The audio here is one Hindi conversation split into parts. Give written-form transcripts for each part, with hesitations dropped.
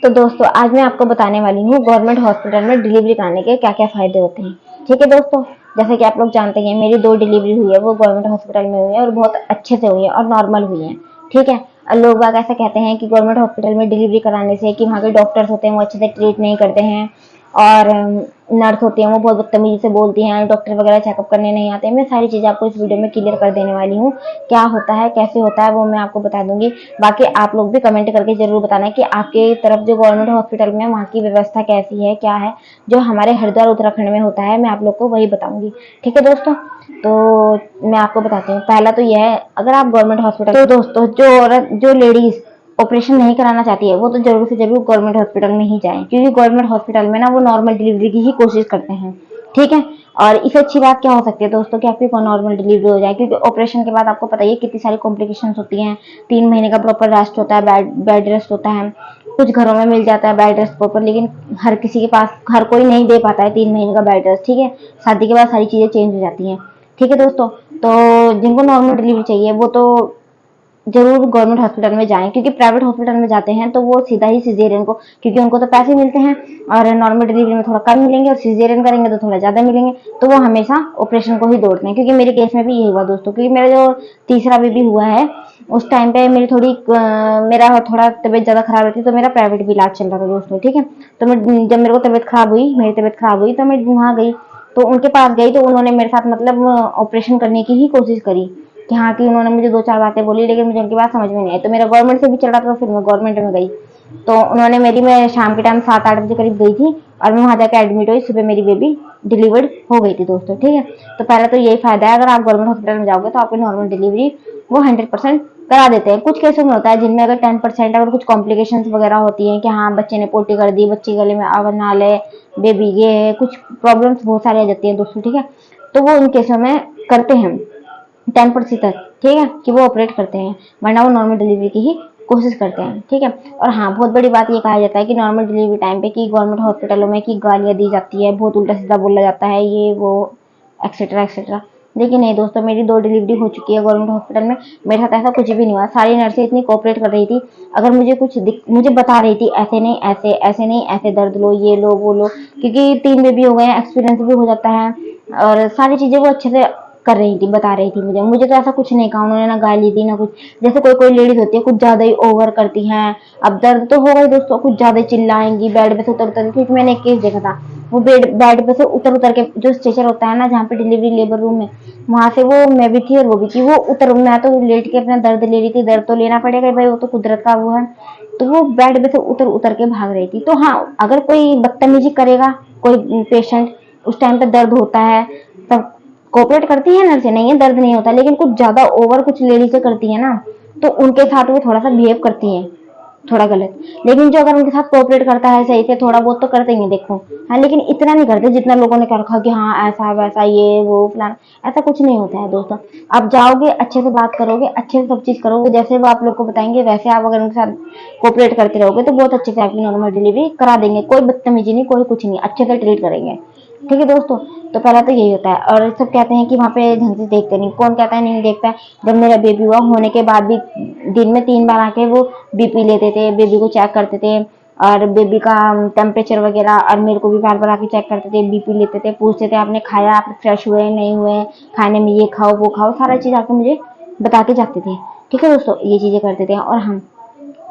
तो दोस्तों आज मैं आपको बताने वाली हूँ गवर्नमेंट हॉस्पिटल में डिलीवरी कराने के क्या क्या फायदे होते हैं। ठीक है दोस्तों, जैसे कि आप लोग जानते हैं मेरी 2 डिलीवरी हुई है, वो गवर्नमेंट हॉस्पिटल में हुई है और बहुत अच्छे से हुई है और नॉर्मल हुई है। ठीक है, और लोग बाग ऐसा कहते हैं कि गवर्नमेंट हॉस्पिटल में डिलीवरी कराने से कि वहाँ के डॉक्टर्स होते हैं वो अच्छे से ट्रीट नहीं करते हैं और नर्स होती हैं वो बहुत बदतमीजी से बोलती हैं, डॉक्टर वगैरह चेकअप करने नहीं आते हैं। मैं सारी चीज़ें आपको इस वीडियो में क्लियर कर देने वाली हूँ, क्या होता है कैसे होता है वो मैं आपको बता दूंगी। बाकी आप लोग भी कमेंट करके जरूर बताना कि आपके तरफ जो गवर्नमेंट हॉस्पिटल में वहाँ की व्यवस्था कैसी है, क्या है। जो हमारे हरिद्वार उत्तराखंड में होता है मैं आप लोग को वही बताऊंगी। ठीक है दोस्तों, तो मैं आपको बताती हूँ। पहला तो यह है, अगर आप गवर्नमेंट हॉस्पिटल, तो दोस्तों जो औरत जो लेडीज ऑपरेशन नहीं कराना चाहती है वो तो जरूर से जरूर गवर्नमेंट हॉस्पिटल में ही जाए, क्योंकि गवर्नमेंट हॉस्पिटल में ना वो नॉर्मल डिलीवरी की ही कोशिश करते हैं। ठीक है, और इससे अच्छी बात क्या हो सकती है दोस्तों कि आपकी नॉर्मल डिलीवरी हो जाए, क्योंकि ऑपरेशन के बाद आपको पता ही है कितनी सारी कॉम्प्लिकेशंस होती हैं। 3 महीने का प्रॉपर रेस्ट होता है, बेड रेस्ट होता है। कुछ घरों में मिल जाता है बेड रेस्ट प्रॉपर, लेकिन हर किसी के पास हर कोई नहीं दे पाता है 3 महीने का बेड रेस्ट। ठीक है, शादी के बाद सारी चीजें चेंज हो जाती हैं। ठीक है दोस्तों, तो जिनको नॉर्मल डिलीवरी चाहिए वो तो जरूर गवर्नमेंट हॉस्पिटल में जाएं, क्योंकि प्राइवेट हॉस्पिटल में जाते हैं तो वो सीधा ही सिजेरियन को, क्योंकि उनको तो पैसे मिलते हैं और नॉर्मल डिलीवरी में थोड़ा कम मिलेंगे और सिजेरियन करेंगे तो थोड़ा ज्यादा मिलेंगे, तो वो हमेशा ऑपरेशन को ही दौड़ते हैं। क्योंकि मेरे केस में भी यही हुआ दोस्तों, क्योंकि मेरा जो तीसरा बेबी हुआ है उस टाइम पे मेरा थोड़ा तबीयत ज्यादा खराब रहती तो मेरा प्राइवेट भी इलाज चल रहा था दोस्तों। ठीक है, तो मैं जब मेरे को तबीयत खराब हुई, मेरी तबीयत खराब हुई तो मैं वहां गई, तो उनके पास गई तो उन्होंने मेरे साथ मतलब ऑपरेशन करने की ही कोशिश करी कि हाँ, कि उन्होंने मुझे 2-4 बातें बोली, लेकिन मुझे उनकी बात समझ में नहीं आई। तो मेरा गवर्नमेंट से भी चल रहा था, तो फिर मैं गवर्नमेंट में गई। तो उन्होंने मैं शाम के टाइम 7-8 बजे करीब गई थी और मैं वहां जाकर एडमिट हुई। सुबह मेरी बेबी डिलीवर्ड हो गई थी दोस्तों। ठीक है, तो पहले तो यही फायदा है, अगर आप गवर्नमेंट हॉस्पिटल में जाओगे तो आपकी नॉर्मल डिलीवरी वो 100% करा देते हैं। कुछ केसों में होता है जिनमें अगर 10% अगर कुछ कॉम्प्लिकेशंस वगैरह होती हैं कि हाँ बच्चे ने पोटी कर दी, बच्चे गले में नाल है, बेबी ये है, कुछ प्रॉब्लम्स बहुत सारी आ जाती हैं दोस्तों। ठीक है, तो वो उन केसों में करते हैं 10% तक। ठीक है, कि वो ऑपरेट करते हैं, वरना वो नॉर्मल डिलीवरी की ही कोशिश करते हैं। ठीक है, और हाँ बहुत बड़ी बात ये कहा जाता है कि नॉर्मल डिलीवरी टाइम पे कि गवर्नमेंट हॉस्पिटलों में कि गालियां दी जाती है, बहुत उल्टा सीधा बोला जाता है, ये वो एक्सेट्रा एक्सेट्रा। लेकिन नहीं दोस्तों, मेरी 2 डिलीवरी हो चुकी है गवर्नमेंट हॉस्पिटल में, मेरे साथ ऐसा कुछ भी नहीं हुआ। सारी नर्सें इतनी कोऑपरेट कर रही थी, अगर मुझे बता रही थी ऐसे नहीं ऐसे, ऐसे नहीं ऐसे, दर्द लो, ये लो वो लो, क्योंकि 3 बेबी हो गए हैं, एक्सपीरियंस भी हो जाता है और सारी चीजें वो अच्छे से कर रही थी, बता रही थी मुझे तो ऐसा कुछ नहीं कहा उन्होंने, ना गाली दी ना कुछ। जैसे कोई कोई लेडीज होती है कुछ ज्यादा ही ओवर करती हैं, अब दर्द तो होगा ही दोस्तों, कुछ ज्यादा चिल्लाएंगी, बेड पे से उतर उतर, क्योंकि मैंने एक केस देखा था, वो बेड पे से उतर उतर के, जो स्ट्रेचर होता है ना जहाँ पे डिलीवरी लेबर रूम में, वहां से वो मैं भी थी और वो भी थी, वो उतर, मैं तो लेट के अपना दर्द ले रही थी, दर्द तो लेना पड़ेगा भाई, वो तो कुदरत का वो है। तो वो बेड पे से उतर उतर के भाग रही थी। तो हाँ, अगर कोई बदतमीजी करेगा कोई पेशेंट, उस टाइम पे दर्द होता है, तब कोऑपरेट करती है नर्सें, नहीं है दर्द नहीं होता, लेकिन कुछ ज्यादा ओवर कुछ लेडीज करती है ना, तो उनके साथ वो थोड़ा सा बिहेव करती है थोड़ा गलत। लेकिन जो अगर उनके साथ कोऑपरेट करता है सही से, थोड़ा बहुत तो करते ही देखो। हाँ, लेकिन इतना नहीं करते जितना लोगों ने कर रखा कि हाँ ऐसा वैसा ये वो फलाना, ऐसा कुछ नहीं होता है दोस्तों। आप जाओगे अच्छे से बात करोगे, अच्छे से सब चीज करोगे, जैसे वो आप लोग को बताएंगे वैसे आप अगर उनके साथ कोऑपरेट करते रहोगे तो बहुत अच्छे से आपकी नॉर्मल डिलीवरी करा देंगे। कोई बदतमीजी नहीं, कोई कुछ नहीं, अच्छे से ट्रीट करेंगे। ठीक है दोस्तों, तो पहला तो यही होता है। और सब कहते हैं कि वहाँ पे ढंग से देखते नहीं, कौन कहता है नहीं देखता है। जब मेरा बेबी हुआ होने के बाद भी दिन में 3 बार आके वो बीपी लेते थे, बेबी को चेक करते थे और बेबी का टेम्परेचर वगैरह, और मेरे को भी बार बार आके चेक करते थे, बीपी लेते थे, पूछते थे आपने खाया, आप फ्रेश हुए नहीं हुए, खाने में ये खाओ वो खाओ, सारा चीज आके मुझे बता के जाते थे। ठीक है दोस्तों, ये चीजें करते थे। और हम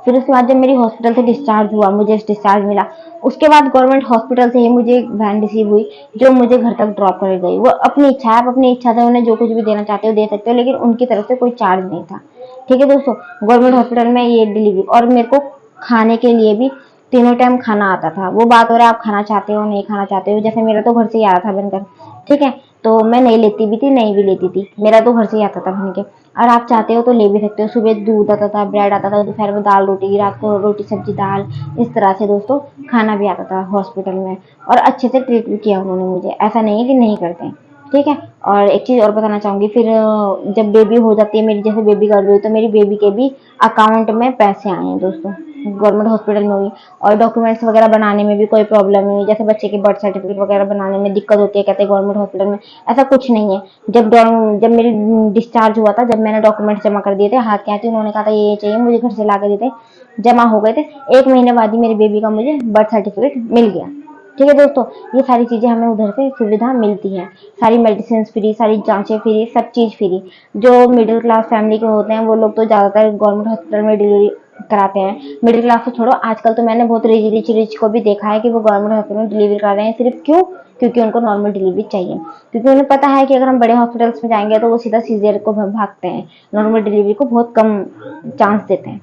फिर उसके बाद जब मेरी हॉस्पिटल से डिस्चार्ज हुआ, मुझे डिस्चार्ज मिला, उसके बाद गवर्नमेंट हॉस्पिटल से ही मुझे एक वैन रिसीव हुई जो मुझे घर तक ड्रॉप कर गई। वो अपनी इच्छा है, आप अपनी इच्छा से उन्हें जो कुछ भी देना चाहते हो दे सकते हो, लेकिन उनकी तरफ से कोई चार्ज नहीं था। ठीक है दोस्तों, गवर्नमेंट हॉस्पिटल में ये डिलीवरी, और मेरे को खाने के लिए भी तीनों टाइम खाना आता था। वो बात हो रहा है आप खाना चाहते हो नहीं खाना चाहते हो, जैसे मेरा तो घर से ही आ रहा था बनकर। ठीक है, तो मैं नहीं लेती भी थी नहीं भी लेती थी, मेरा तो घर से ही आता था बन के। और आप चाहते हो तो ले भी सकते हो, सुबह दूध आता था, ब्रेड आता था, दोपहर में दाल रोटी, रात को रोटी सब्जी दाल, इस तरह से दोस्तों खाना भी आता था हॉस्पिटल में। और अच्छे से ट्रीट भी किया उन्होंने मुझे, ऐसा नहीं है कि नहीं करते हैं। ठीक है, और एक चीज और बताना चाहूंगी, फिर जब बेबी हो जाती है मेरी, जैसे बेबी गर्ल हुई तो मेरी बेबी के भी अकाउंट में पैसे आए हैं दोस्तों, गवर्नमेंट हॉस्पिटल में हुई। और डॉक्यूमेंट्स वगैरह बनाने में भी कोई प्रॉब्लम नहीं हुई, जैसे बच्चे के बर्थ सर्टिफिकेट वगैरह बनाने में दिक्कत होती है कहते हैं गवर्नमेंट हॉस्पिटल में, ऐसा कुछ नहीं है। जब मेरी डिस्चार्ज हुआ था, जब मैंने डॉक्यूमेंट जमा कर दिए थे, हाथ के हाथ उन्होंने कहा था ये चाहिए, मुझे घर से ला के देते, जमा हो गए थे, 1 महीने बाद ही मेरे बेबी का मुझे बर्थ सर्टिफिकेट मिल गया। ठीक है दोस्तों, ये सारी चीजें हमें उधर से सुविधा मिलती है, सारी मेडिसिन फ्री, सारी जांचें फ्री, सब चीज फ्री। जो मिडिल क्लास फैमिली के होते हैं वो लोग तो ज्यादातर गवर्नमेंट हॉस्पिटल में डिलीवरी कराते हैं। मिडिल क्लास को छोड़ो, आजकल तो मैंने बहुत रिच को भी देखा है कि वो गवर्नमेंट हॉस्पिटल में डिलीवरी करा रहे हैं। सिर्फ क्यों? क्योंकि उनको नॉर्मल डिलीवरी चाहिए, क्योंकि उन्हें पता है कि अगर हम बड़े हॉस्पिटल्स में जाएंगे तो वो सीधा सीजर को भागते हैं, नॉर्मल डिलीवरी को बहुत कम चांस देते हैं।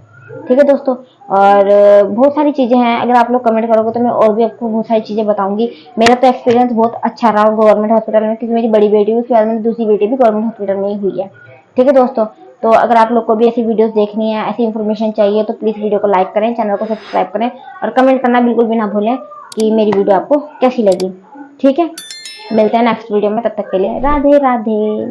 ठीक है दोस्तों, और बहुत सारी चीजें हैं, अगर आप लोग कमेंट करोगे तो मैं और भी आपको बहुत सारी चीजें बताऊंगी। मेरा तो एक्सपीरियंस बहुत अच्छा रहा गवर्नमेंट हॉस्पिटल में, क्योंकि मेरी बड़ी बेटी हुई, उसके बाद मेरी दूसरी बेटी भी गवर्नमेंट हॉस्पिटल में ही हुई है। ठीक है दोस्तों, तो अगर आप लोग को भी ऐसी वीडियोस देखनी है, ऐसी इन्फॉर्मेशन चाहिए, तो प्लीज वीडियो को लाइक करें, चैनल को सब्सक्राइब करें और कमेंट करना बिल्कुल भी ना भूलें कि मेरी वीडियो आपको कैसी लगी। ठीक है, मिलते हैं नेक्स्ट वीडियो में, तब तक के लिए राधे राधे।